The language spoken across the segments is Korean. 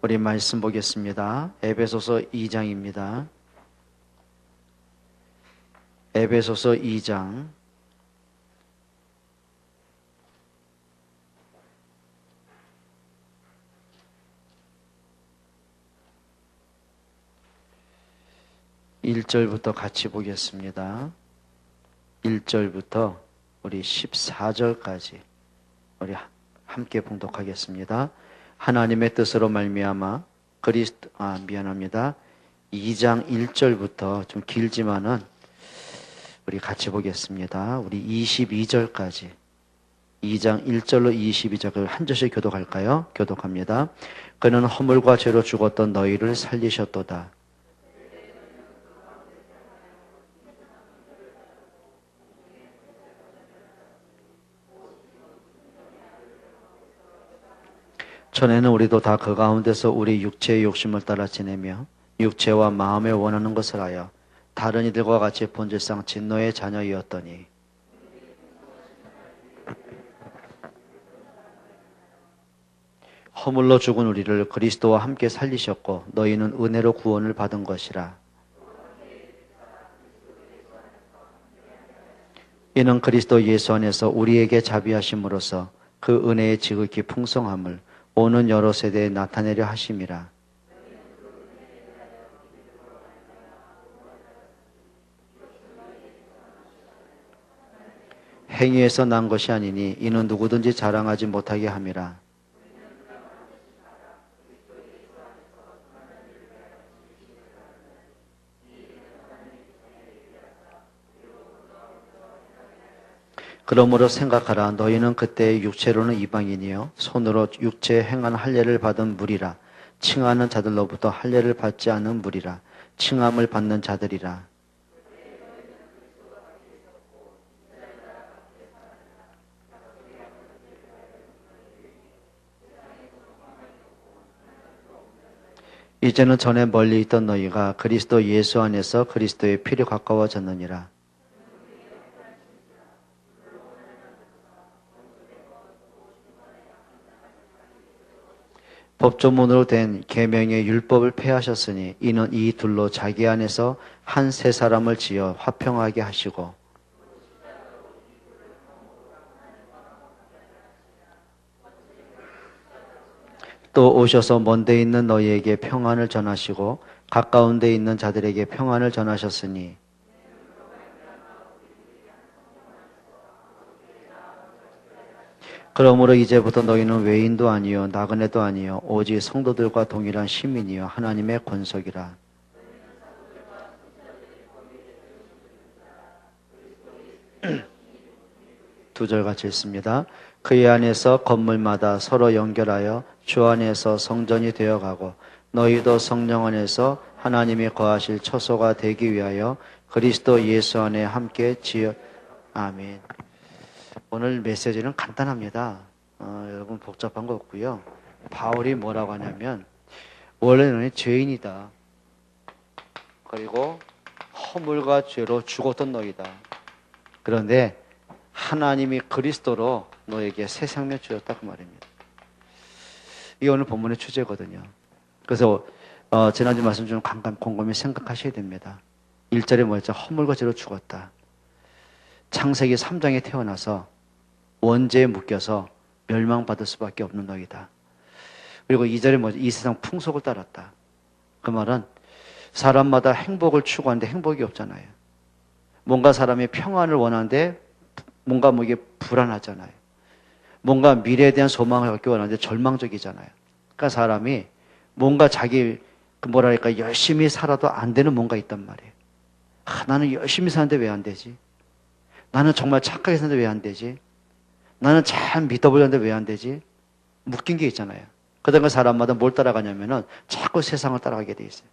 우리 말씀 보겠습니다. 에베소서 2장입니다. 에베소서 2장 1절부터 같이 보겠습니다. 1절부터 우리 14절까지 우리 함께 봉독하겠습니다. 하나님의 뜻으로 말미암아 2장 1절부터 좀 길지만은 우리 같이 보겠습니다. 우리 22절까지 2장 1절로 22절을 한 절씩 교독할까요? 교독합니다. 그는 허물과 죄로 죽었던 너희를 살리셨도다. 전에는 우리도 다 그 가운데서 우리 육체의 욕심을 따라 지내며 육체와 마음에 원하는 것을 하여 다른 이들과 같이 본질상 진노의 자녀이었더니 허물로 죽은 우리를 그리스도와 함께 살리셨고 너희는 은혜로 구원을 받은 것이라. 이는 그리스도 예수 안에서 우리에게 자비하심으로써 그 은혜의 지극히 풍성함을 오는 여러 세대에 나타내려 하심이라. 행위에서 난 것이 아니니 이는 누구든지 자랑하지 못하게 함이라. 그러므로 생각하라. 너희는 그때 육체로는 이방인이요 손으로 육체에 행한 할례를 받은 무리라. 칭하는 자들로부터 할례를 받지 않은 무리라. 칭함을 받는 자들이라. 이제는 전에 멀리 있던 너희가 그리스도 예수 안에서 그리스도의 피로 가까워졌느니라. 법조문으로 된 계명의 율법을 폐하셨으니 이는 이 둘로 자기 안에서 한 새 사람을 지어 화평하게 하시고 또 오셔서 먼 데 있는 너희에게 평안을 전하시고 가까운 데 있는 자들에게 평안을 전하셨으니 그러므로 이제부터 너희는 외인도 아니요 나그네도 아니요 오직 성도들과 동일한 시민이요 하나님의 권속이라. 두 절 같이 읽습니다. 그의 안에서 건물마다 서로 연결하여 주 안에서 성전이 되어가고 너희도 성령 안에서 하나님이 거하실 처소가 되기 위하여 그리스도 예수 안에 함께 지어 아멘. 오늘 메시지는 간단합니다. 여러분 복잡한 거 없고요. 바울이 뭐라고 하냐면 원래는 죄인이다. 그리고 허물과 죄로 죽었던 너희다. 그런데 하나님이 그리스도로 너에게 새 생명 주었다 그 말입니다. 이게 오늘 본문의 주제거든요. 그래서 지난주 말씀 좀 곰곰이 생각하셔야 됩니다. 1절에 뭐였죠? 허물과 죄로 죽었다. 창세기 3장에 태어나서 원죄에 묶여서 멸망받을 수밖에 없는 너희다. 그리고 2절에 뭐죠? 이 세상 풍속을 따랐다. 그 말은 사람마다 행복을 추구하는데 행복이 없잖아요. 뭔가 사람이 평안을 원하는데 뭔가 이게 불안하잖아요. 뭔가 미래에 대한 소망을 갖기 원하는데 절망적이잖아요. 그러니까 사람이 뭔가 자기 열심히 살아도 안 되는 뭔가 있단 말이에요. 나는 열심히 사는데 왜 안 되지? 나는 정말 착하게 사는데 왜 안 되지? 나는 잘 믿어보려는데 왜 안 되지? 묶인 게 있잖아요. 그러니까 사람마다 뭘 따라가냐면은 자꾸 세상을 따라가게 돼 있어요.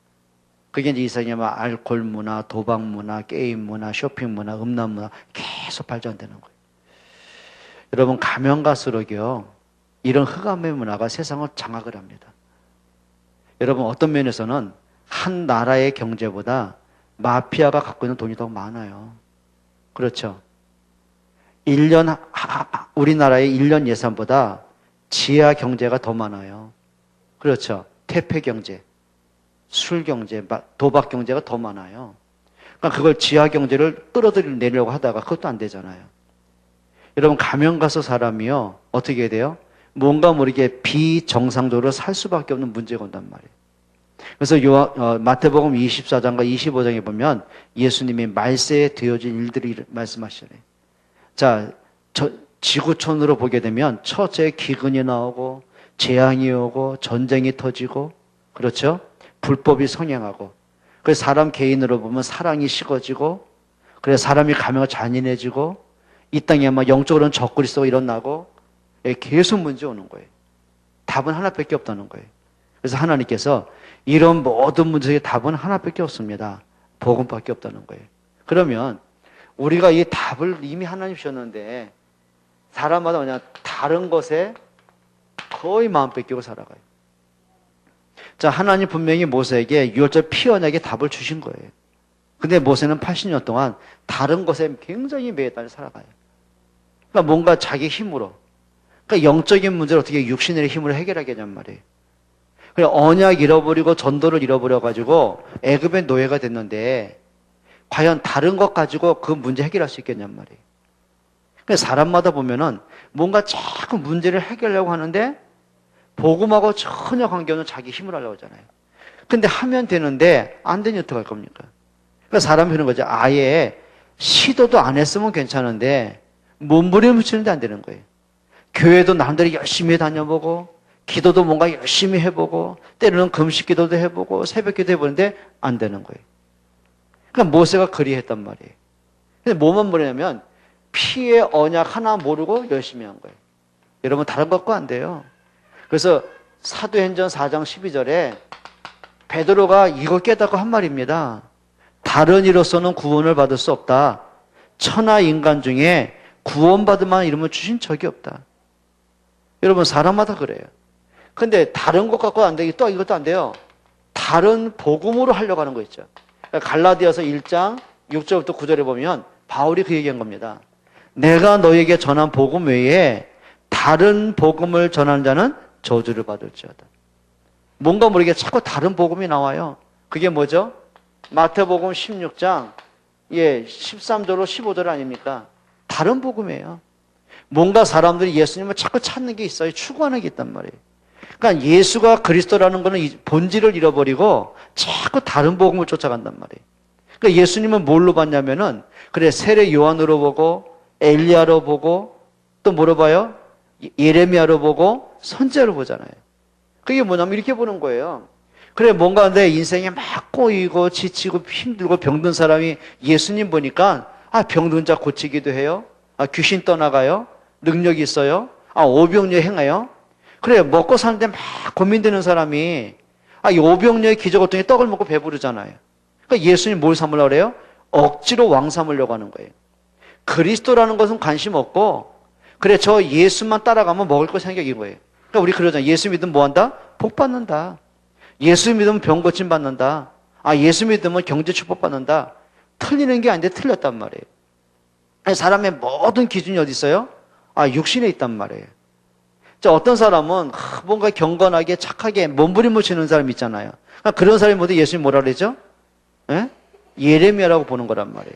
그게 이제 이 세상에 알코올 문화, 도박 문화, 게임 문화, 쇼핑 문화, 음란 문화 계속 발전되는 거예요. 여러분 가면 갈수록요 이런 흑암의 문화가 세상을 장악을 합니다. 여러분 어떤 면에서는 한 나라의 경제보다 마피아가 갖고 있는 돈이 더 많아요. 그렇죠? 우리나라의 1년 예산보다 지하 경제가 더 많아요. 그렇죠? 퇴폐 경제, 술 경제, 도박 경제가 더 많아요. 그러니까 그걸 지하 경제를 끌어들이려고 하다가 그것도 안 되잖아요. 여러분, 가면 가서 사람이요, 어떻게 해야 돼요? 뭔가 모르게 비정상적으로 살 수밖에 없는 문제가 온단 말이에요. 그래서 마태복음 24장과 25장에 보면 예수님이 말세에 되어진 일들을 말씀하시잖아요. 자, 지구촌으로 보게 되면 첫째 기근이 나오고 재앙이 오고 전쟁이 터지고, 그렇죠? 불법이 성행하고, 그래서 사람 개인으로 보면 사랑이 식어지고, 그래서 사람이 가면 잔인해지고, 이 땅에 막 영적으로는 적그리스도가 일어나고, 계속 문제 오는 거예요. 답은 하나밖에 없다는 거예요. 그래서 하나님께서 이런 모든 문제의 답은 하나밖에 없습니다. 복음밖에 없다는 거예요. 그러면 우리가 이 답을 이미 하나님 주셨는데 사람마다 그냥 다른 것에 거의 마음 뺏기고 살아가요. 자, 하나님 분명히 모세에게 6월절 피 언약의 답을 주신 거예요. 근데 모세는 80년 동안 다른 것에 굉장히 매달려 살아가요. 그러니까 뭔가 자기 힘으로, 그러니까 영적인 문제를 어떻게 육신의 힘으로 해결하겠냔 말이에요. 그래, 언약 잃어버리고 전도를 잃어버려가지고 애굽의 노예가 됐는데 과연 다른 것 가지고 그 문제 해결할 수 있겠냔 말이에요. 그래서 사람마다 보면은 뭔가 자꾸 문제를 해결하려고 하는데 복음하고 전혀 관계없는 자기 힘으로 하려고 하잖아요. 근데 하면 되는데 안 되니 어떡할 겁니까? 그러니까 사람이 그런 거죠. 아예 시도도 안 했으면 괜찮은데 몸부림치는데 안 되는 거예요. 교회도 남들이 열심히 다녀보고 기도도 뭔가 열심히 해보고 때로는 금식 기도도 해보고 새벽 기도 해보는데 안 되는 거예요. 그러니까 모세가 그리했단 말이에요. 근데 뭐만 모르냐면 피의 언약 하나 모르고 열심히 한 거예요. 여러분, 다른 것과 안 돼요. 그래서 사도행전 4장 12절에 베드로가 이걸 깨닫고 한 말입니다. 다른 이로서는 구원을 받을 수 없다. 천하 인간 중에 구원받을 만한 이름을 주신 적이 없다. 여러분, 사람마다 그래요. 근데 다른 것 갖고 안 되기, 또 이것도 안 돼요. 다른 복음으로 하려고 하는 거 있죠. 갈라디아서 1장 6절부터 9절에 보면 바울이 그 얘기한 겁니다. 내가 너에게 전한 복음 외에 다른 복음을 전하는 자는 저주를 받을지어다. 뭔가 모르게 자꾸 다른 복음이 나와요. 그게 뭐죠? 마태복음 16장 13절로 15절 아닙니까? 다른 복음이에요. 뭔가 사람들이 예수님을 자꾸 찾는 게 있어요. 추구하는 게 있단 말이에요. 그러니까 예수가 그리스도라는 것은 본질을 잃어버리고 자꾸 다른 복음을 쫓아간단 말이에요. 그러니까 예수님은 뭘로 봤냐면은, 그래, 세례 요한으로 보고 엘리야로 보고 또 뭐로 봐요? 예레미야로 보고 선지자로 보잖아요. 그게 뭐냐면 이렇게 보는 거예요. 그래, 뭔가 내 인생에 막 꼬이고 지치고 힘들고 병든 사람이 예수님 보니까 병든 자 고치기도 해요. 귀신 떠나가요. 능력이 있어요. 오병이어 행해요. 그래, 먹고 사는데 막 고민되는 사람이 이 오병이어의 기적을 통해 떡을 먹고 배부르잖아요. 그러니까 예수님 뭘 삼으려고 그래요? 억지로 왕 삼으려고 하는 거예요. 그리스도라는 것은 관심 없고, 그래, 저 예수만 따라가면 먹을 거 생각인 거예요. 그러니까 우리 그러잖아요. 예수 믿으면 뭐 한다? 복 받는다. 예수 믿으면 병 고침 받는다. 예수 믿으면 경제 축복 받는다. 틀리는 게 아닌데 틀렸단 말이에요. 사람의 모든 기준이 어디 있어요? 육신에 있단 말이에요. 자, 어떤 사람은 뭔가 경건하게 착하게 몸부림을 치는 사람 있잖아요. 그러니까 그런 사람이 모두 예수님 뭐라 그러죠? 예레미야라고 보는 거란 말이에요.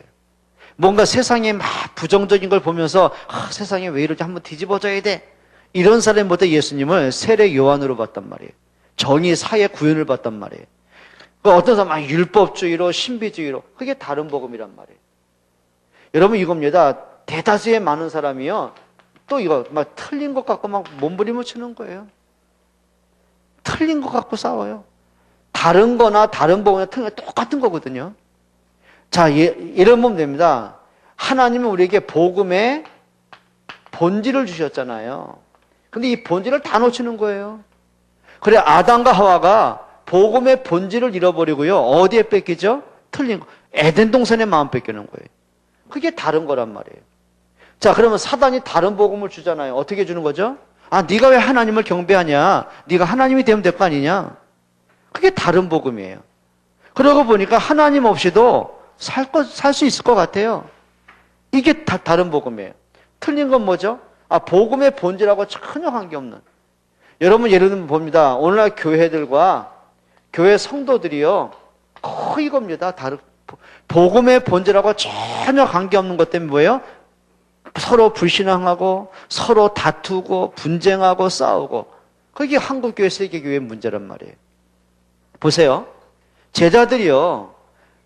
뭔가 세상에 막 부정적인 걸 보면서 세상에 왜 이러지, 한번 뒤집어져야 돼. 이런 사람이 모두 예수님을 세례 요한으로 봤단 말이에요. 정의 사회 구현을 봤단 말이에요. 어떤 사람은 율법주의로 신비주의로, 그게 다른 복음이란 말이에요. 여러분, 이겁니다. 대다수의 많은 사람이요, 또 이거 막 틀린 것 갖고 막 몸부림을 치는 거예요. 틀린 것 갖고 싸워요. 다른 거나 다른 복음이나 틀린 거 똑같은 거거든요. 자, 이런 보면 됩니다. 하나님은 우리에게 복음의 본질을 주셨잖아요. 근데 이 본질을 다 놓치는 거예요. 그래, 아담과 하와가 복음의 본질을 잃어버리고요, 어디에 뺏기죠? 틀린 거. 에덴 동산에 마음 뺏기는 거예요. 그게 다른 거란 말이에요. 자, 그러면 사단이 다른 복음을 주잖아요. 어떻게 주는 거죠? 네가 왜 하나님을 경배하냐? 네가 하나님이 되면 될 거 아니냐? 그게 다른 복음이에요. 그러고 보니까 하나님 없이도 살 수 있을 것 같아요. 이게 다른 복음이에요. 틀린 건 뭐죠? 복음의 본질하고 전혀 관계없는. 여러분 예를 들면 봅니다. 오늘날 교회들과 교회 성도들이요. 거의 이겁니다. 복음의 본질하고 전혀 관계없는 것 때문에 뭐예요? 서로 불신앙하고 서로 다투고 분쟁하고 싸우고 그게 한국교회 세계교회의 문제란 말이에요. 보세요. 제자들이요.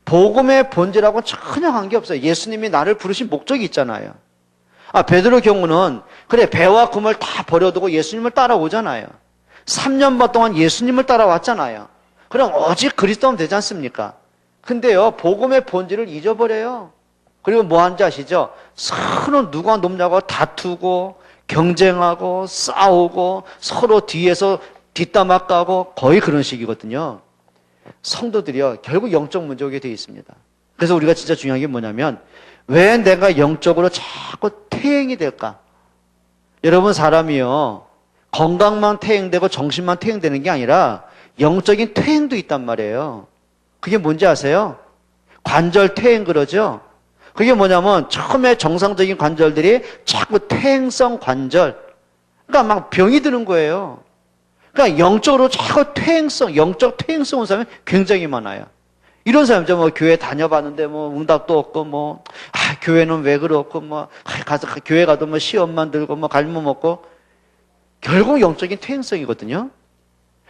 복음의 본질하고 전혀 관계없어요. 예수님이 나를 부르신 목적이 있잖아요. 베드로 경우는 그래 배와 금을 다 버려두고 예수님을 따라오잖아요. 3년 반 동안 예수님을 따라왔잖아요. 그럼 오직 그리스도면 되지 않습니까? 근데요. 복음의 본질을 잊어버려요. 그리고 뭐 하는지 아시죠? 서로 누가 높냐고 다투고 경쟁하고 싸우고 서로 뒤에서 뒷담화 까고 거의 그런 식이거든요. 성도들이요. 결국 영적 문제 오게 되어 있습니다. 그래서 우리가 진짜 중요한 게 뭐냐면 왜 내가 영적으로 자꾸 퇴행이 될까? 여러분 사람이요. 건강만 퇴행되고 정신만 퇴행되는 게 아니라 영적인 퇴행도 있단 말이에요. 그게 뭔지 아세요? 관절 퇴행 그러죠? 그게 뭐냐면 처음에 정상적인 관절들이 자꾸 퇴행성 관절. 그러니까 막 병이 드는 거예요. 그러니까 영적으로 자꾸 영적 퇴행성 온 사람이 굉장히 많아요. 이런 사람들 뭐 교회 다녀봤는데 뭐 응답도 없고 교회는 왜 그렇고 가서 교회 가도 뭐 시험만 들고 갈몸 없고 결국 영적인 퇴행성이거든요.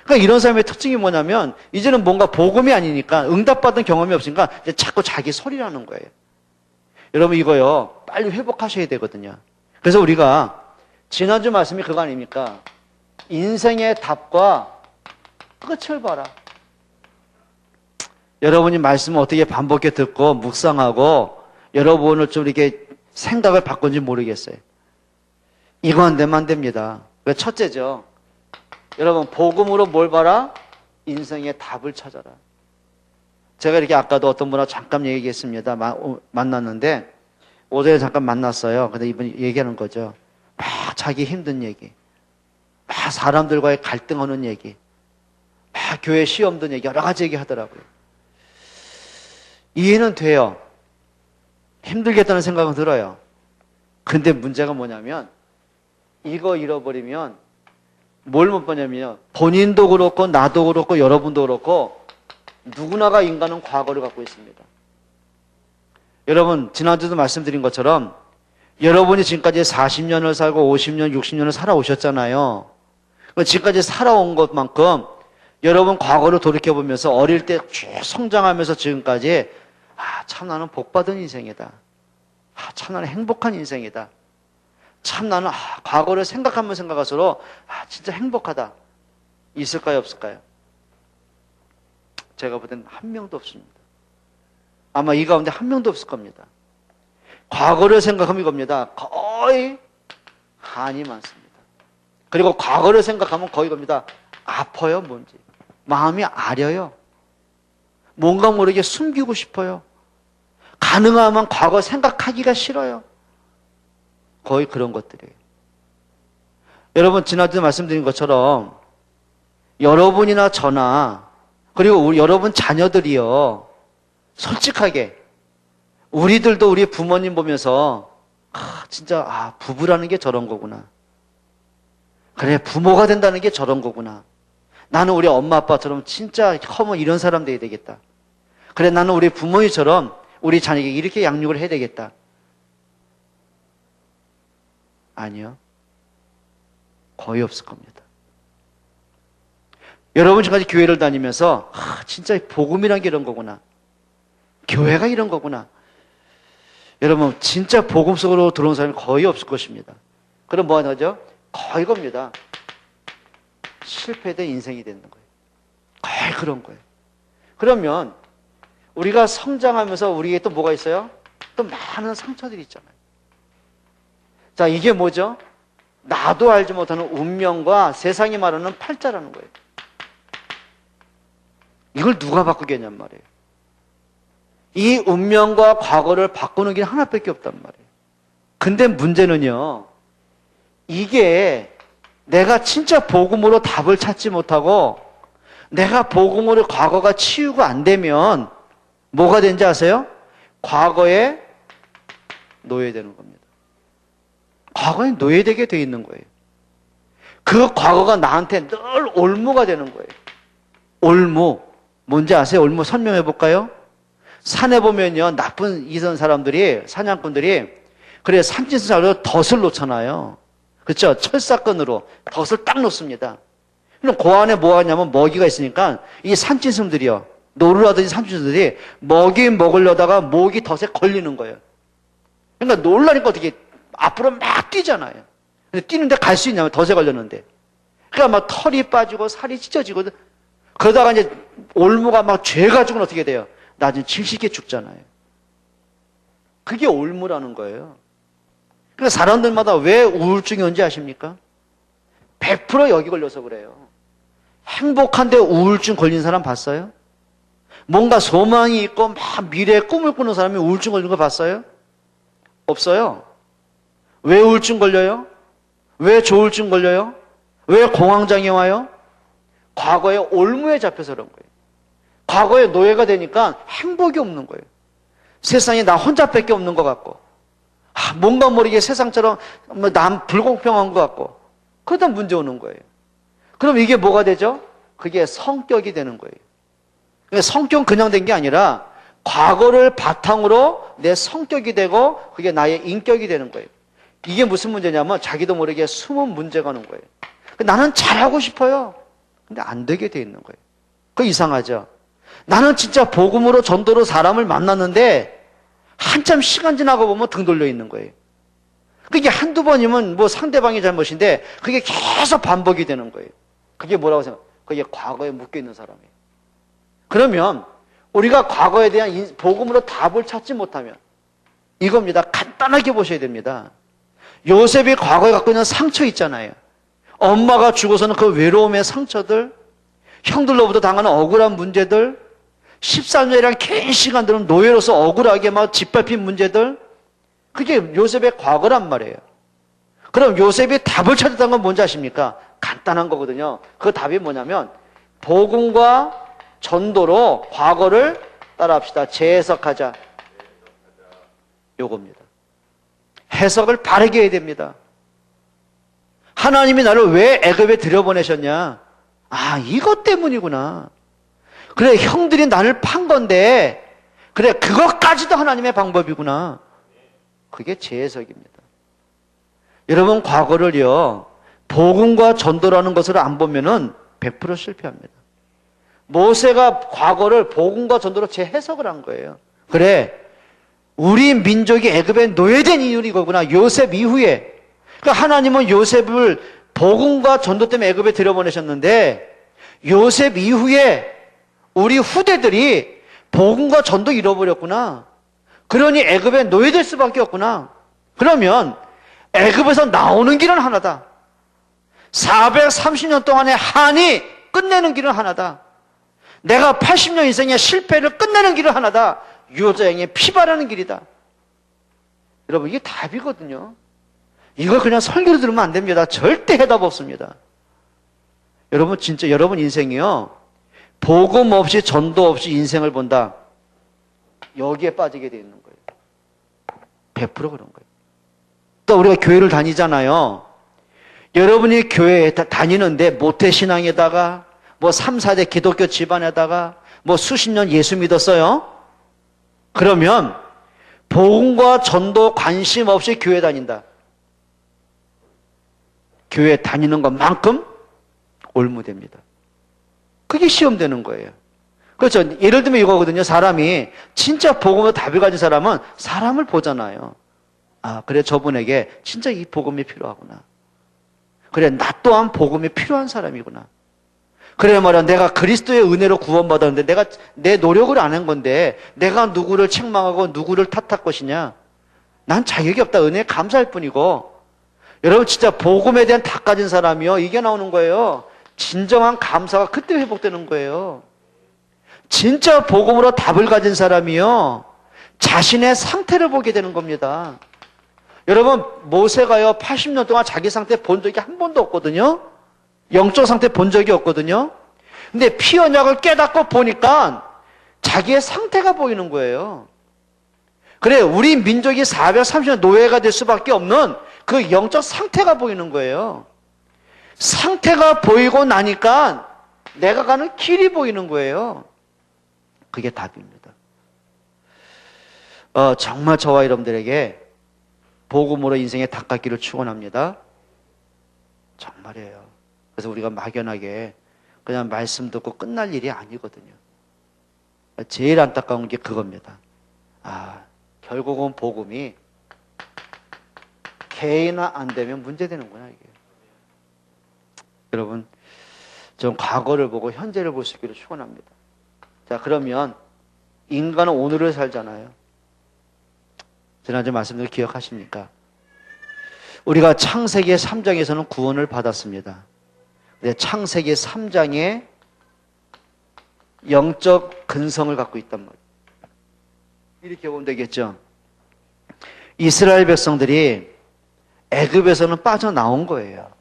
그러니까 이런 사람의 특징이 뭐냐면 이제는 뭔가 복음이 아니니까 응답받은 경험이 없으니까 이제 자꾸 자기 소리라는 거예요. 여러분 이거요 빨리 회복하셔야 되거든요. 그래서 우리가 지난주 말씀이 그거 아닙니까? 인생의 답과 끝을 봐라. 여러분이 말씀을 어떻게 반복해 듣고 묵상하고 여러분을 좀 이렇게 생각을 바꾼지 모르겠어요. 이거 안 되면 안 됩니다. 첫째죠. 여러분 복음으로 뭘 봐라? 인생의 답을 찾아라. 제가 이렇게 아까도 어떤 분하고 잠깐 얘기했습니다. 만났는데 오전에 잠깐 만났어요. 근데 이분이 얘기하는 거죠. 막 자기 힘든 얘기, 막 사람들과의 갈등하는 얘기, 막 교회 시험 든 얘기 여러 가지 얘기 하더라고요. 이해는 돼요. 힘들겠다는 생각은 들어요. 근데 문제가 뭐냐면 이거 잃어버리면 뭘 못 보냐면요. 본인도 그렇고 나도 그렇고 여러분도 그렇고 누구나가 인간은 과거를 갖고 있습니다. 여러분 지난주도 말씀드린 것처럼 여러분이 지금까지 40년을 살고 50년, 60년을 살아오셨잖아요. 지금까지 살아온 것만큼 여러분 과거를 돌이켜보면서 어릴 때 쭉 성장하면서 지금까지 참 나는 복받은 인생이다. 참 나는 행복한 인생이다. 참 나는 과거를 생각하면 생각할수록 진짜 행복하다. 있을까요? 없을까요? 제가 볼 때는 한 명도 없습니다. 아마 이 가운데 한 명도 없을 겁니다. 과거를 생각하면 이겁니다. 거의 한이 많습니다. 그리고 과거를 생각하면 거의 겁니다. 아파요, 뭔지. 마음이 아려요. 뭔가 모르게 숨기고 싶어요. 가능하면 과거 생각하기가 싫어요. 거의 그런 것들이에요. 여러분 지난주에 말씀드린 것처럼 여러분이나 저나 그리고 여러분 자녀들이요. 솔직하게 우리들도 우리 부모님 보면서 진짜 부부라는 게 저런 거구나. 그래 부모가 된다는 게 저런 거구나. 나는 우리 엄마 아빠처럼 진짜 커면 이런 사람 돼야 되겠다. 그래 나는 우리 부모님처럼 우리 자녀에게 이렇게 양육을 해야 되겠다. 아니요. 거의 없을 겁니다. 여러분 지금까지 교회를 다니면서 진짜 복음이란 게 이런 거구나. 교회가 이런 거구나. 여러분 진짜 복음 속으로 들어온 사람이 거의 없을 것입니다. 그럼 뭐 하죠? 거의 겁니다. 실패된 인생이 되는 거예요. 거의 그런 거예요. 그러면 우리가 성장하면서 우리에게 또 뭐가 있어요? 또 많은 상처들이 있잖아요. 자, 이게 뭐죠? 나도 알지 못하는 운명과 세상이 말하는 팔자라는 거예요. 이걸 누가 바꾸겠냔 말이에요. 이 운명과 과거를 바꾸는 길 하나밖에 없단 말이에요. 근데 문제는요, 이게 내가 진짜 복음으로 답을 찾지 못하고 내가 복음으로 과거가 치유가 안 되면 뭐가 되는지 아세요? 과거에 노예되는 겁니다. 과거에 노예되게 돼 있는 거예요. 그 과거가 나한테 늘 올무가 되는 거예요. 올무. 뭔지 아세요? 올무 설명해 볼까요? 산에 보면요, 나쁜 이성 사람들이, 사냥꾼들이, 그래, 산짐승으로 덫을 놓잖아요. 그렇죠? 철사건으로 덫을 딱 놓습니다. 그럼 그 안에 뭐가 있냐면 먹이가 있으니까 이 산짐승들이요, 노를 하더니 산짐승들이 먹이 먹으려다가 목이 덫에 걸리는 거예요. 그러니까 놀라니까 어떻게 앞으로 막 뛰잖아요. 근데 뛰는데 갈 수 있냐면 덫에 걸렸는데. 그러니까 막 털이 빠지고 살이 찢어지고 그러다가 이제 올무가 막 죄가지고는 어떻게 돼요? 나중에 질식해 죽잖아요. 그게 올무라는 거예요. 그러니까 사람들마다 왜 우울증이 온지 아십니까? 100% 여기 걸려서 그래요. 행복한데 우울증 걸린 사람 봤어요? 뭔가 소망이 있고 막 미래에 꿈을 꾸는 사람이 우울증 걸린 거 봤어요? 없어요. 왜 우울증 걸려요? 왜 조울증 걸려요? 왜 공황장애 와요? 과거에 올무에 잡혀서 그런 거예요. 과거에 노예가 되니까 행복이 없는 거예요. 세상에 나 혼자밖에 없는 것 같고, 뭔가 모르게 세상처럼 남 불공평한 것 같고, 그러다 문제 오는 거예요. 그럼 이게 뭐가 되죠? 그게 성격이 되는 거예요. 그러니까 성격은 그냥 된 게 아니라 과거를 바탕으로 내 성격이 되고 그게 나의 인격이 되는 거예요. 이게 무슨 문제냐면 자기도 모르게 숨은 문제가 오는 거예요. 나는 잘하고 싶어요. 근데 안 되게 돼 있는 거예요. 그거 이상하죠? 나는 진짜 복음으로 전도로 사람을 만났는데 한참 시간 지나고 보면 등 돌려 있는 거예요. 그게 한두 번이면 뭐 상대방이 잘못인데 그게 계속 반복이 되는 거예요. 그게 뭐라고 생각해요? 그게 과거에 묶여 있는 사람이에요. 그러면 우리가 과거에 대한 복음으로 답을 찾지 못하면 이겁니다. 간단하게 보셔야 됩니다. 요셉이 과거에 갖고 있는 상처 있잖아요. 엄마가 죽어서는 그 외로움의 상처들, 형들로부터 당하는 억울한 문제들, 13년이란 긴 시간들은 노예로서 억울하게 막 짓밟힌 문제들, 그게 요셉의 과거란 말이에요. 그럼 요셉이 답을 찾았다는 건 뭔지 아십니까? 간단한 거거든요. 그 답이 뭐냐면 복음과 전도로 과거를 따라합시다. 재해석하자. 요겁니다. 해석을 바르게 해야 됩니다. 하나님이 나를 왜 애굽에 들여보내셨냐? 아, 이것 때문이구나. 그래, 형들이 나를 판 건데, 그래, 그것까지도 하나님의 방법이구나. 그게 재해석입니다. 여러분, 과거를요, 복음과 전도라는 것을 안 보면은 100% 실패합니다. 모세가 과거를 복음과 전도로 재해석을 한 거예요. 그래, 우리 민족이 애굽에 노예된 이유는 이거구나. 요셉 이후에. 그러니까 하나님은 요셉을 복음과 전도 때문에 애굽에 들여보내셨는데 요셉 이후에 우리 후대들이 복음과 전도 잃어버렸구나. 그러니 애굽에 노예될 수밖에 없구나. 그러면 애굽에서 나오는 길은 하나다. 430년 동안의 한이 끝내는 길은 하나다. 내가 80년 인생의 실패를 끝내는 길은 하나다. 유효자행의 피바라는 길이다. 여러분, 이게 답이거든요. 이걸 그냥 설교로 들으면 안 됩니다. 절대 해답 없습니다. 여러분, 진짜 여러분 인생이요, 복음 없이 전도 없이 인생을 본다. 여기에 빠지게 돼 있는 거예요. 100% 그런 거예요. 또 우리가 교회를 다니잖아요. 여러분이 교회에 다니는데 모태신앙에다가 뭐 3, 4대 기독교 집안에다가 뭐 수십 년 예수 믿었어요. 그러면 복음과 전도 관심 없이 교회 다닌다. 교회 다니는 것만큼 올무됩니다. 그게 시험되는 거예요. 그렇죠. 예를 들면 이거거든요. 사람이 진짜 복음으로 답을 가진 사람은 사람을 보잖아요. 아, 그래, 저분에게 진짜 이 복음이 필요하구나. 그래, 나 또한 복음이 필요한 사람이구나. 그래 말이야, 내가 그리스도의 은혜로 구원받았는데 내가 내 노력을 안 한 건데 내가 누구를 책망하고 누구를 탓할 것이냐. 난 자격이 없다. 은혜에 감사할 뿐이고. 여러분, 진짜 복음에 대한 답 가진 사람이요, 이게 나오는 거예요. 진정한 감사가 그때 회복되는 거예요. 진짜 복음으로 답을 가진 사람이요, 자신의 상태를 보게 되는 겁니다. 여러분, 모세가요 80년 동안 자기 상태 본 적이 한 번도 없거든요. 영적 상태 본 적이 없거든요. 근데 피 언약을 깨닫고 보니까 자기의 상태가 보이는 거예요. 그래, 우리 민족이 430년 노예가 될 수밖에 없는 그 영적 상태가 보이는 거예요. 상태가 보이고 나니까 내가 가는 길이 보이는 거예요. 그게 답입니다. 정말 저와 여러분들에게 복음으로 인생의 닦았기를 축원합니다. 정말이에요. 그래서 우리가 막연하게 그냥 말씀 듣고 끝날 일이 아니거든요. 제일 안타까운 게 그겁니다. 결국은 복음이 개인화 안 되면 문제되는구나, 이게. 여러분, 전 과거를 보고 현재를 볼 수 있기를 축원합니다. 자, 그러면 인간은 오늘을 살잖아요. 지난주 말씀들 기억하십니까? 우리가 창세기 3장에서는 구원을 받았습니다. 근데 창세기 3장에 영적 근성을 갖고 있단 말이에요. 이렇게 보면 되겠죠. 이스라엘 백성들이 애굽에서는 빠져나온 거예요.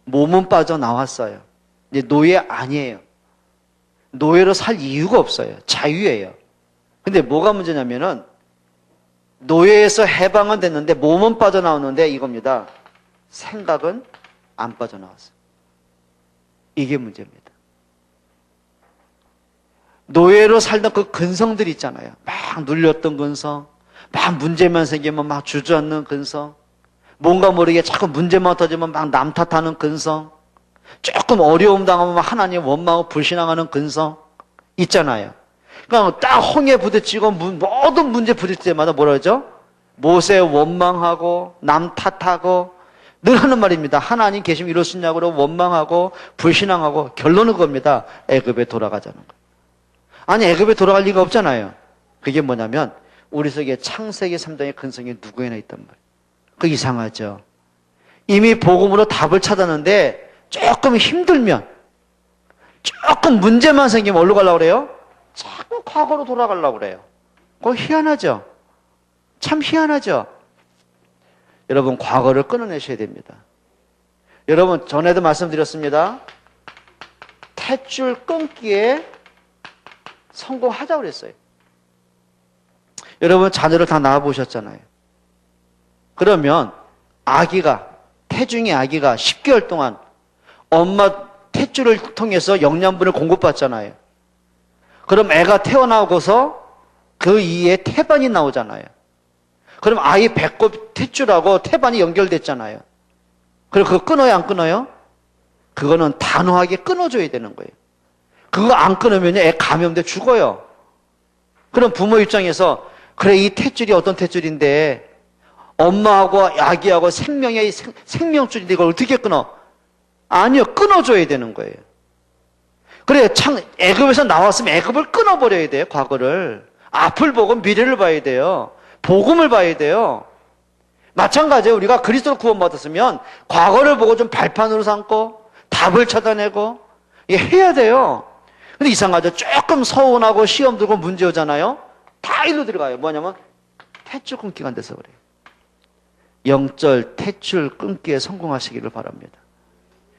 몸은 빠져나왔어요. 이제 노예 아니에요. 노예로 살 이유가 없어요. 자유예요. 근데 뭐가 문제냐면은 노예에서 해방은 됐는데 몸은 빠져나오는데 이겁니다. 생각은 안 빠져나왔어요. 이게 문제입니다. 노예로 살던 그 근성들 있잖아요. 막 눌렸던 근성, 막 문제만 생기면 막 주저앉는 근성, 뭔가 모르게 자꾸 문제만 터지면 막 남 탓하는 근성, 조금 어려움 당하면 막 하나님 원망하고 불신앙하는 근성 있잖아요. 그러니까 딱 홍해 부딪히고 모든 문제 부딪힐 때마다 뭐라 그러죠? 모세 원망하고 남 탓하고 늘 하는 말입니다. 하나님 계시면 이럴 수 있냐고 원망하고 불신앙하고 결론은 그겁니다. 애굽에 돌아가자는 거예요. 아니 애굽에 돌아갈 리가 없잖아요. 그게 뭐냐면 우리 속에 창세기 3장의 근성이 누구에나 있단 말이에요. 그 이상하죠. 이미 복음으로 답을 찾았는데 조금 힘들면 조금 문제만 생기면 어디로 가려고 그래요? 자꾸 과거로 돌아가려고 그래요. 그거 희한하죠. 참 희한하죠. 여러분 과거를 끊어내셔야 됩니다. 여러분 전에도 말씀드렸습니다. 탯줄 끊기에 성공하자고 그랬어요. 여러분 자녀를 다 낳아보셨잖아요. 그러면 아기가 태중의 아기가 10개월 동안 엄마 탯줄을 통해서 영양분을 공급받잖아요. 그럼 애가 태어나고서 그 이에 태반이 나오잖아요. 그럼 아이 배꼽 탯줄하고 태반이 연결됐잖아요. 그럼 그거 끊어요, 안 끊어요? 그거는 단호하게 끊어줘야 되는 거예요. 그거 안 끊으면 애 감염돼 죽어요. 그럼 부모 입장에서 그래 이 탯줄이 어떤 탯줄인데 엄마하고 아기하고 생명의 생명줄인데 이걸 어떻게 끊어? 아니요, 끊어줘야 되는 거예요. 그래 애굽에서 나왔으면 애굽을 끊어버려야 돼요. 과거를. 앞을 보고 미래를 봐야 돼요. 복음을 봐야 돼요. 마찬가지예요. 우리가 그리스도로 구원받았으면 과거를 보고 좀 발판으로 삼고 답을 찾아내고 해야 돼요. 근데 이상하죠. 조금 서운하고 시험 들고 문제 오잖아요. 다 일로 들어가요. 뭐냐면 탯줄 끊기가 안 돼서 그래요. 영절 탯줄 끊기에 성공하시기를 바랍니다.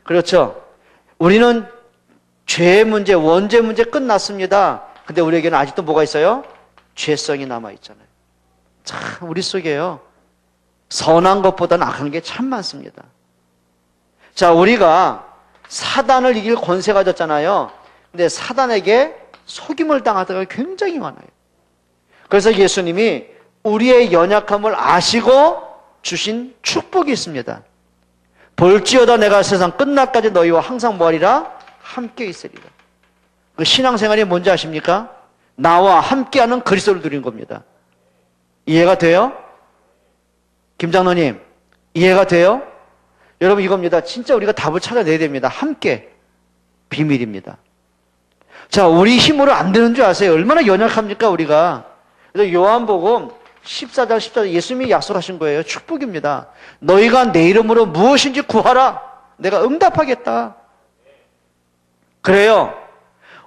그렇죠? 우리는 죄 문제, 원죄 문제 끝났습니다. 근데 우리에게는 아직도 뭐가 있어요? 죄성이 남아있잖아요. 참 우리 속에요. 선한 것보다는 악한 게 참 많습니다. 자, 우리가 사단을 이길 권세가 가졌잖아요. 근데 사단에게 속임을 당하다가 굉장히 많아요. 그래서 예수님이 우리의 연약함을 아시고 주신 축복이 있습니다. 볼지어다 내가 세상 끝날까지 너희와 항상 뭐하리라? 함께 있으리라. 그 신앙생활이 뭔지 아십니까? 나와 함께하는 그리스도를 누린 겁니다. 이해가 돼요? 김장로님, 이해가 돼요? 여러분 이겁니다. 진짜 우리가 답을 찾아내야 됩니다. 함께. 비밀입니다. 자, 우리 힘으로 안 되는 줄 아세요? 얼마나 연약합니까, 우리가? 그래서 요한복음 14장 14절 예수님이 약속하신 거예요. 축복입니다. 너희가 내 이름으로 무엇인지 구하라. 내가 응답하겠다. 그래요.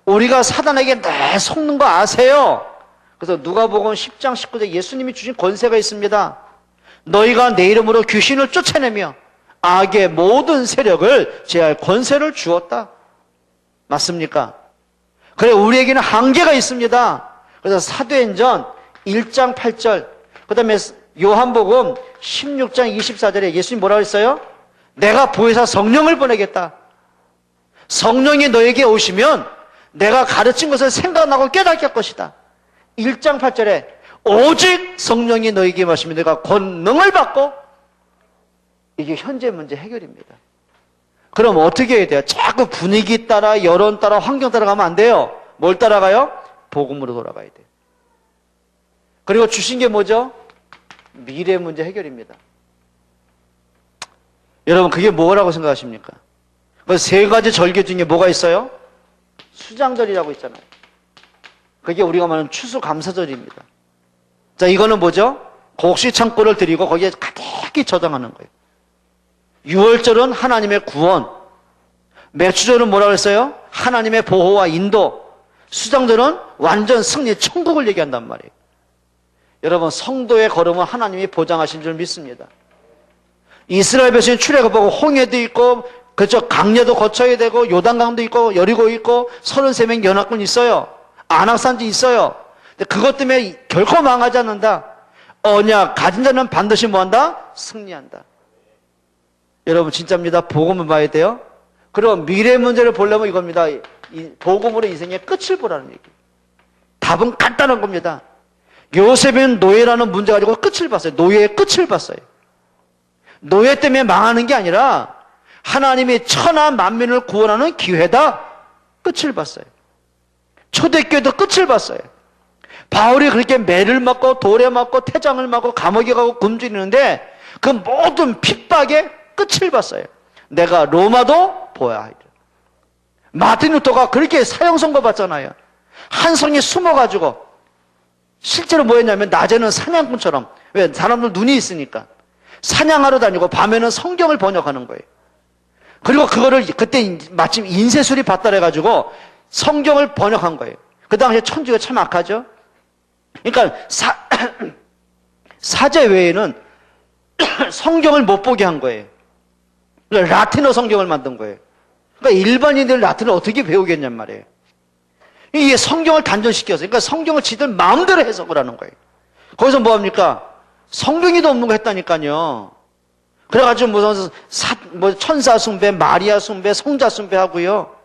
우리가 사단에게 내 속는 거 아세요? 그래서 누가복음 10장 19절 예수님이 주신 권세가 있습니다. 너희가 내 이름으로 귀신을 쫓아내며 악의 모든 세력을 제할 권세를 주었다. 맞습니까? 그래 우리에게는 한계가 있습니다. 그래서 사도행전 1장 8절 그 다음에 요한복음 16장 24절에 예수님 뭐라고 했어요? 내가 보혜사 성령을 보내겠다. 성령이 너에게 오시면 내가 가르친 것을 생각나고 깨닫게 할 것이다. 1장 8절에 오직 성령이 너에게 임하시면 내가 권능을 받고, 이게 현재 문제 해결입니다. 그럼 어떻게 해야 돼요? 자꾸 분위기 따라, 여론 따라, 환경 따라가면 안 돼요. 뭘 따라가요? 복음으로 돌아가야 돼요. 그리고 주신 게 뭐죠? 미래 문제 해결입니다. 여러분, 그게 뭐라고 생각하십니까? 그 세 가지 절개 중에 뭐가 있어요? 수장절이라고 있잖아요. 그게 우리가 말하는 추수감사절입니다. 자, 이거는 뭐죠? 곡식창고를 드리고 거기에 가득히 저장하는 거예요. 유월절은 하나님의 구원, 매추절은 뭐라고 했어요? 하나님의 보호와 인도, 수장절은 완전 승리, 천국을 얘기한단 말이에요. 여러분, 성도의 걸음은 하나님이 보장하신 줄 믿습니다. 이스라엘 백성이 출애굽하고 홍해도 있고, 그쪽 강야도 거쳐야 되고, 요단강도 있고, 여리고 있고, 33명 연합군 있어요. 안악산지 있어요. 근데 그것 때문에 결코 망하지 않는다. 언약 가진 자는 반드시 뭐한다? 승리한다. 여러분, 진짜입니다. 복음을 봐야 돼요. 그럼 미래 문제를 보려면 이겁니다. 복음으로 인생의 끝을 보라는 얘기. 답은 간단한 겁니다. 요셉은 노예라는 문제 가지고 끝을 봤어요. 노예의 끝을 봤어요. 노예 때문에 망하는 게 아니라 하나님이 천하 만민을 구원하는 기회다. 끝을 봤어요. 초대교회도 끝을 봤어요. 바울이 그렇게 매를 맞고 돌에 맞고 태장을 맞고 감옥에 가고 굶주리는데 그 모든 핍박의 끝을 봤어요. 내가 로마도 보아야 하리라. 마틴 루터가 그렇게 사형 선고 받잖아요. 한 성에 숨어가지고 실제로 뭐였냐면 낮에는 사냥꾼처럼, 왜? 사람들 눈이 있으니까 사냥하러 다니고 밤에는 성경을 번역하는 거예요. 그리고 그거를 그때 마침 인쇄술이 발달해가지고 성경을 번역한 거예요. 그 당시에 천주가 참 악하죠. 그러니까 사제 외에는 성경을 못 보게 한 거예요. 그러니까 라틴어 성경을 만든 거예요. 그러니까 일반인들 라틴을 어떻게 배우겠냔 말이에요. 이게 성경을 단절시켜서, 그러니까 성경을 지들 마음대로 해석을 하는 거예요. 거기서 뭐합니까? 성경이도 없는 거 했다니까요. 그래가지고 뭐 천사 숭배, 마리아 숭배, 성자 숭배 하고요.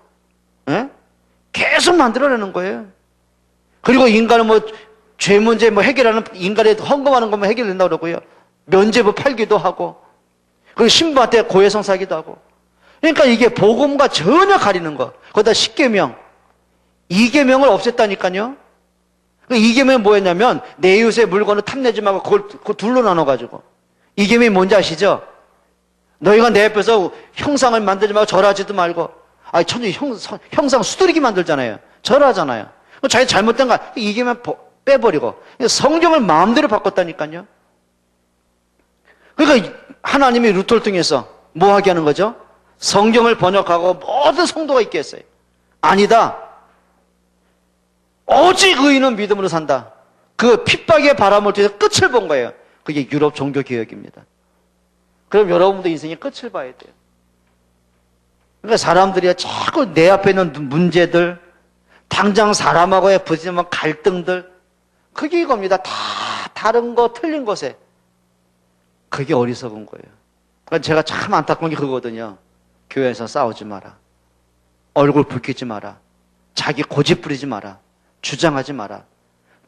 예? 계속 만들어내는 거예요. 그리고 인간은 뭐 죄 문제 뭐 해결하는, 인간의 헌금하는 것만 해결된다고 그러고요. 면죄부 팔기도 하고, 그리고 신부한테 고해성 사기도 하고. 그러니까 이게 복음과 전혀 가리는 거. 거기다 10계명, 2계명을 없앴다니까요. 2계명이 뭐였냐면 내 이웃의 물건을 탐내지 말고 그걸 둘로 나눠가지고. 2계명이 뭔지 아시죠? 너희가 내 앞에서 형상을 만들지 말고 절하지도 말고. 아, 천주 형상 수두리기 만들잖아요. 절하잖아요. 자기 잘못된 거 2계명 빼버리고 성경을 마음대로 바꿨다니까요. 그러니까 하나님이 루터를 통해서 뭐 하게 하는 거죠? 성경을 번역하고 모든 성도가 있게 했어요. 아니다. 오직 의인은 믿음으로 산다. 그 핍박의 바람을 통해서 끝을 본 거예요. 그게 유럽 종교개혁입니다. 그럼 여러분도 인생의 끝을 봐야 돼요. 그러니까 사람들이 자꾸 내 앞에 있는 문제들, 당장 사람하고의 부딪히는 갈등들, 그게 이겁니다. 다 다른 거, 틀린 것에. 그게 어리석은 거예요. 그러니까 제가 참 안타까운 게 그거거든요. 교회에서 싸우지 마라. 얼굴 붉히지 마라. 자기 고집 부리지 마라. 주장하지 마라.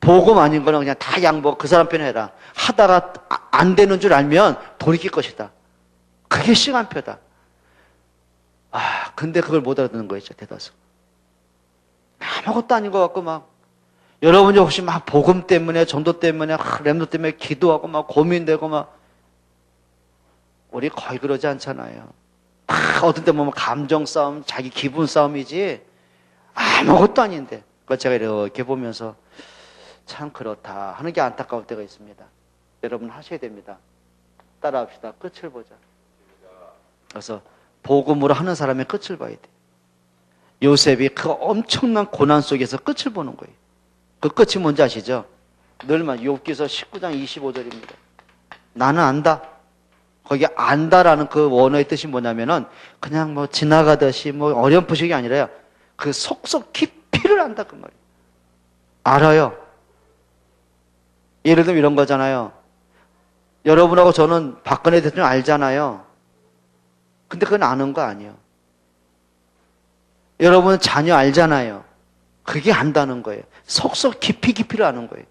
복음 아닌 거는 그냥 다 양보, 그 사람 편에 해라. 하다가 안 되는 줄 알면 돌이킬 것이다. 그게 시간표다. 아, 근데 그걸 못 알아듣는 거였죠, 대다수. 아무것도 아닌 것 같고 막, 여러분이 혹시 막 복음 때문에, 전도 때문에, 렘노 때문에 기도하고 막 고민되고 막, 우리 거의 그러지 않잖아요. 어떤 때 보면 감정 싸움, 자기 기분 싸움이지 아무것도 아닌데. 그걸 제가 이렇게 보면서 참 그렇다 하는 게 안타까울 때가 있습니다. 여러분 하셔야 됩니다. 따라합시다. 끝을 보자. 그래서 복음으로 하는 사람의 끝을 봐야 돼. 요셉이 그 엄청난 고난 속에서 끝을 보는 거예요. 그 끝이 뭔지 아시죠? 늘만 욥기서 19장 25절입니다. 나는 안다. 거기 안다라는 그 원어의 뜻이 뭐냐면은 그냥 뭐 지나가듯이 뭐 어렴풋이 아니라요. 그 속속 깊이를 안다 그 말이에요. 알아요. 예를 들면 이런 거잖아요. 여러분하고 저는 박근혜 대통령 알잖아요. 근데 그건 아는 거 아니에요. 여러분 자녀 알잖아요. 그게 안다는 거예요. 속속 깊이를 아는 거예요.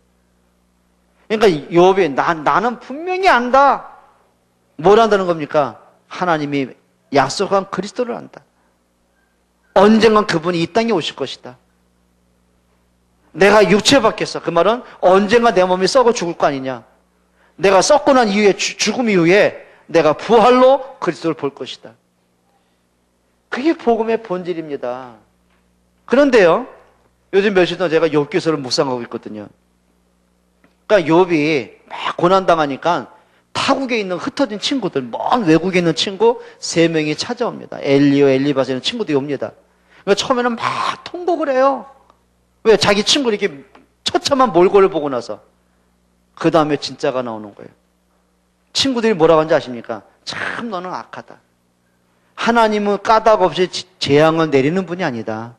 그러니까 욥이 나는 분명히 안다. 뭘 안다는 겁니까? 하나님이 약속한 그리스도를 안다. 언젠간 그분이 이 땅에 오실 것이다. 내가 육체 받겠어. 그 말은 언젠가 내 몸이 썩어 죽을 거 아니냐. 내가 썩고 난 이후에 죽음 이후에 내가 부활로 그리스도를 볼 것이다. 그게 복음의 본질입니다. 그런데요, 요즘 며칠 동안 제가 욥기서를 묵상하고 있거든요. 그러니까 욥이 막 고난당하니까 타국에 있는 흩어진 친구들, 먼 외국에 있는 친구 3명이 찾아옵니다. 엘리오, 엘리바스는 친구들이 옵니다. 그러니까 처음에는 막 통곡을 해요. 왜? 자기 친구를 이렇게 처참한 몰골을 보고 나서. 그 다음에 진짜가 나오는 거예요. 친구들이 뭐라고 하는지 아십니까? 참 너는 악하다. 하나님은 까닭 없이 재앙을 내리는 분이 아니다.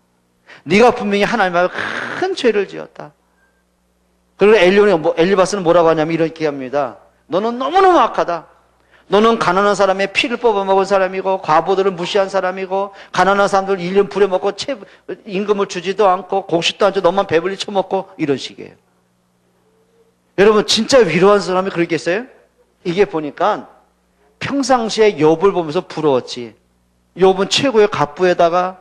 네가 분명히 하나님 앞에 큰 죄를 지었다. 그리고 엘리바스는 뭐라고 하냐면 이렇게 합니다. 너는 너무너무 악하다. 너는 가난한 사람의 피를 뽑아먹은 사람이고 과부들을 무시한 사람이고 가난한 사람들 1년 부려먹고 임금을 주지도 않고 곡식도 안 줘 너만 배불리 쳐먹고 이런 식이에요. 여러분 진짜 위로한 사람이 그러겠어요? 이게 보니까 평상시에 욥을 보면서 부러웠지. 욥은 최고의 갑부에다가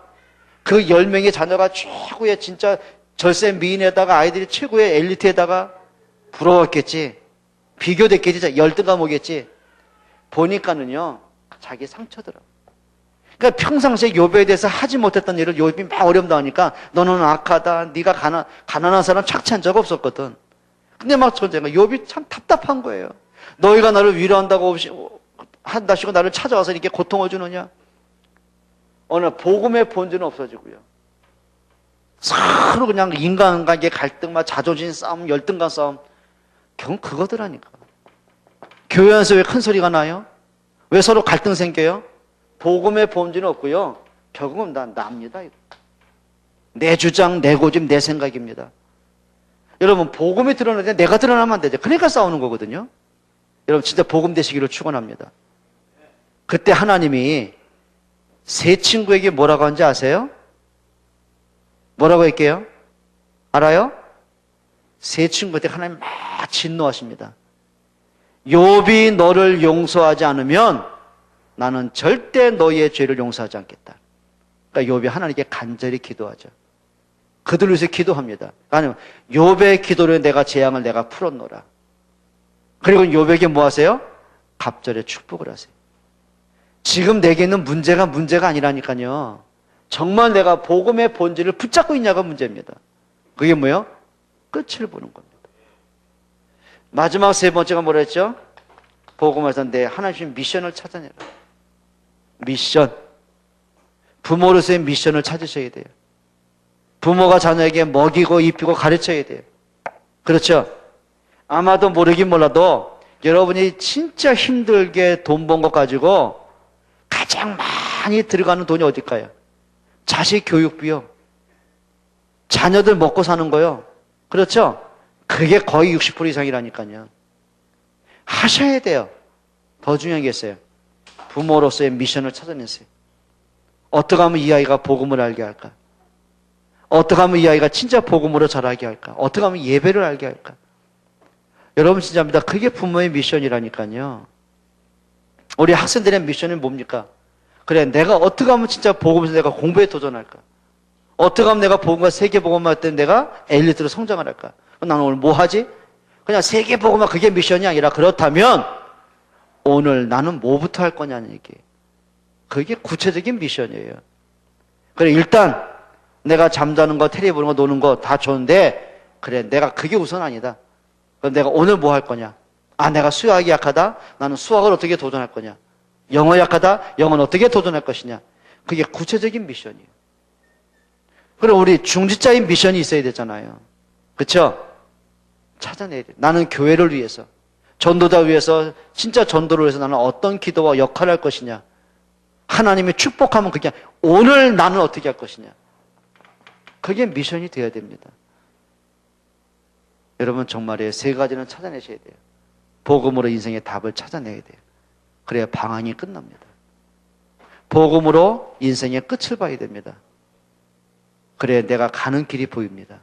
그 10명의 자녀가 최고의 진짜 절세 미인에다가 아이들이 최고의 엘리트에다가 부러웠겠지. 비교됐겠지. 열등감 오겠지. 보니까는요 자기 상처더라고. 그러니까 평상시에 욥에 대해서 하지 못했던 일을 욥이 막 어려움 당하니까 너는 악하다. 네가 가난한 사람 착취한 적 없었거든. 근데 막 존재가 욥이 참 답답한 거예요. 너희가 나를 위로한다고 한다시고 나를 찾아와서 이렇게 고통을 주느냐? 어느 복음의 본질은 없어지고요. 서로 그냥 인간관계 갈등만 자존심 싸움, 열등감 싸움. 결국 그거더라니까. 교회 안에서 왜 큰 소리가 나요? 왜 서로 갈등 생겨요? 복음의 본질은 없고요. 결국은 납니다. 이거. 내 주장, 내 고집, 내 생각입니다. 여러분 복음이 드러날 때 내가 드러나면 안 되죠. 그러니까 싸우는 거거든요. 여러분 진짜 복음 되시기를 축원합니다. 그때 하나님이 세 친구에게 뭐라고 한지 아세요? 뭐라고 할게요? 알아요? 세 친구한테 하나님 막 진노하십니다. 욥이 너를 용서하지 않으면 나는 절대 너희의 죄를 용서하지 않겠다. 그러니까 욥이 하나님께 간절히 기도하죠. 그들을 위해서 기도합니다. 아니면 욥의 기도로 내가 재앙을 내가 풀었노라. 그리고 욥에게 뭐 하세요? 갑절에 축복을 하세요. 지금 내게 있는 문제가 아니라니까요. 정말 내가 복음의 본질을 붙잡고 있냐가 문제입니다. 그게 뭐예요? 끝을 보는 겁니다. 마지막 세 번째가 뭐라 했죠? 복음에서 내 하나님 미션을 찾아내라. 미션. 부모로서의 미션을 찾으셔야 돼요. 부모가 자녀에게 먹이고 입히고 가르쳐야 돼요. 그렇죠? 아마도 모르긴 몰라도 여러분이 진짜 힘들게 돈 번 것 가지고 가장 많이 들어가는 돈이 어딜까요? 자식 교육비요. 자녀들 먹고 사는 거요. 그렇죠? 그게 거의 60% 이상이라니까요. 하셔야 돼요. 더 중요한 게 있어요. 부모로서의 미션을 찾아내세요. 어떻게 하면 이 아이가 복음을 알게 할까? 어떻게 하면 이 아이가 진짜 복음으로 자라게 할까? 어떻게 하면 예배를 알게 할까? 여러분 진짜입니다. 그게 부모의 미션이라니까요. 우리 학생들의 미션은 뭡니까? 그래, 내가 어떻게 하면 진짜 복음에서 내가 공부에 도전할까? 어떻게 하면 내가 복음과 세계복음만 할 때 내가 엘리트로 성장을 할까? 나는 오늘 뭐 하지? 그냥 세계복음만 그게 미션이 아니라 그렇다면 오늘 나는 뭐부터 할 거냐는 얘기예요. 그게 구체적인 미션이에요. 그래, 일단 내가 잠자는 거, 테레비 보는 거, 노는 거 다 좋은데 그래, 내가 그게 우선 아니다. 그럼 내가 오늘 뭐 할 거냐? 아, 내가 수학이 약하다? 나는 수학을 어떻게 도전할 거냐? 영어 약하다? 영어는 어떻게 도전할 것이냐? 그게 구체적인 미션이에요. 그럼 우리 중지자인 미션이 있어야 되잖아요. 그렇죠? 찾아내야 돼요. 나는 교회를 위해서, 전도자 위해서, 진짜 전도를 위해서 나는 어떤 기도와 역할을 할 것이냐? 하나님이 축복하면 그게 오늘 나는 어떻게 할 것이냐? 그게 미션이 되어야 됩니다. 여러분 정말에 세 가지는 찾아내셔야 돼요. 복음으로 인생의 답을 찾아내야 돼요. 그래야 방황이 끝납니다. 복음으로 인생의 끝을 봐야 됩니다. 그래야 내가 가는 길이 보입니다.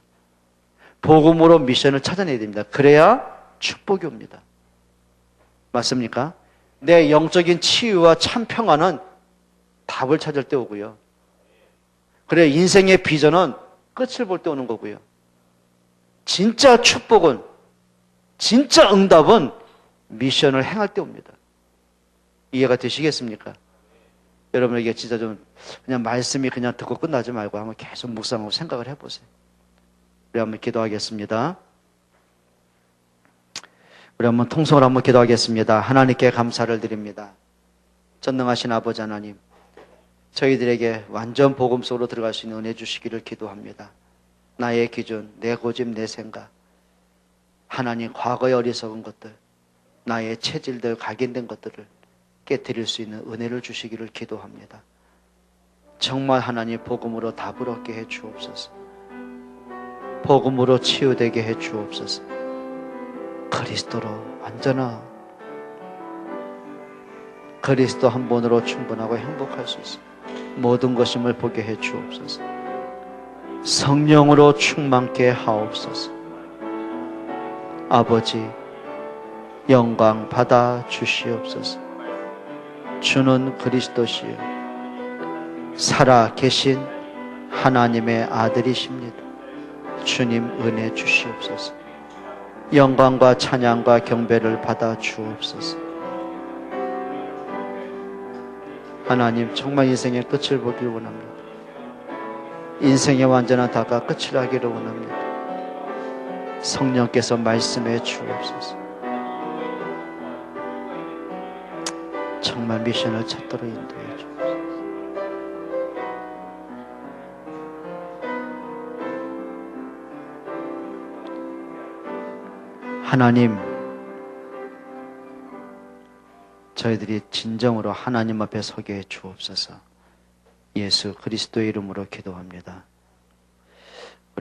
복음으로 미션을 찾아내야 됩니다. 그래야 축복이 옵니다. 맞습니까? 내 영적인 치유와 참 평안은 답을 찾을 때 오고요. 그래 인생의 비전은 끝을 볼 때 오는 거고요. 진짜 축복은, 진짜 응답은 미션을 행할 때 옵니다. 이해가 되시겠습니까? 여러분에게 진짜 좀 그냥 말씀이 그냥 듣고 끝나지 말고 한번 계속 묵상하고 생각을 해보세요. 우리 한번 기도하겠습니다. 우리 한번 통성으로 한번 기도하겠습니다. 하나님께 감사를 드립니다. 전능하신 아버지 하나님, 저희들에게 완전 복음 속으로 들어갈 수 있는 은혜 주시기를 기도합니다. 나의 기준, 내 고집, 내 생각, 하나님 과거의 어리석은 것들, 나의 체질들, 각인된 것들을 깨뜨릴 수 있는 은혜를 주시기를 기도합니다. 정말 하나님 복음으로 답을 얻게 해 주옵소서. 복음으로 치유되게 해 주옵소서. 그리스도로 완전한 그리스도 한 번으로 충분하고 행복할 수 있어 모든 것임을 보게 해 주옵소서. 성령으로 충만케 하옵소서. 아버지 영광 받아 주시옵소서. 주는 그리스도시요 살아 계신 하나님의 아들이십니다. 주님 은혜 주시옵소서. 영광과 찬양과 경배를 받아 주옵소서. 하나님 정말 인생의 끝을 보기를 원합니다. 인생의 완전한 다가 끝을 하기를 원합니다. 성령께서 말씀해 주옵소서. 정말 미션을 찾도록 인도해 주옵소서. 하나님, 저희들이 진정으로 하나님 앞에 서게 해 주옵소서. 예수 그리스도의 이름으로 기도합니다.